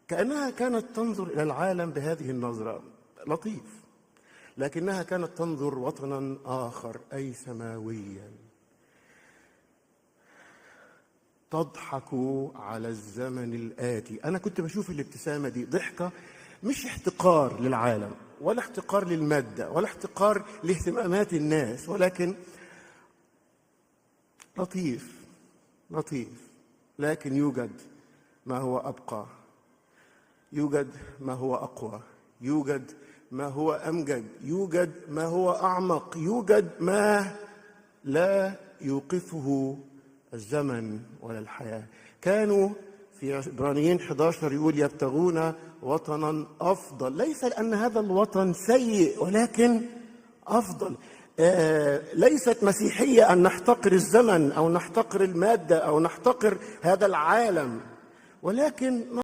كأنها كانت تنظر إلى العالم بهذه النظرة. لطيف، لكنها كانت تنظر وطنا آخر أي سماويا. تضحك على الزمن الآتي. أنا كنت بشوف الابتسامة دي ضحكة، مش احتقار للعالم ولا احتقار للمادة ولا احتقار لاهتمامات الناس، ولكن لطيف لطيف. لكن يوجد ما هو أبقى، يوجد ما هو أقوى، يوجد ما هو أمجد، يوجد ما هو أعمق، يوجد ما لا يوقفه الزمن ولا الحياة. كانوا في عبرانيين 11 يقول يبتغون وطنا أفضل، ليس لأن هذا الوطن سيء ولكن أفضل. ليست مسيحية أن نحتقر الزمن أو نحتقر المادة أو نحتقر هذا العالم، ولكن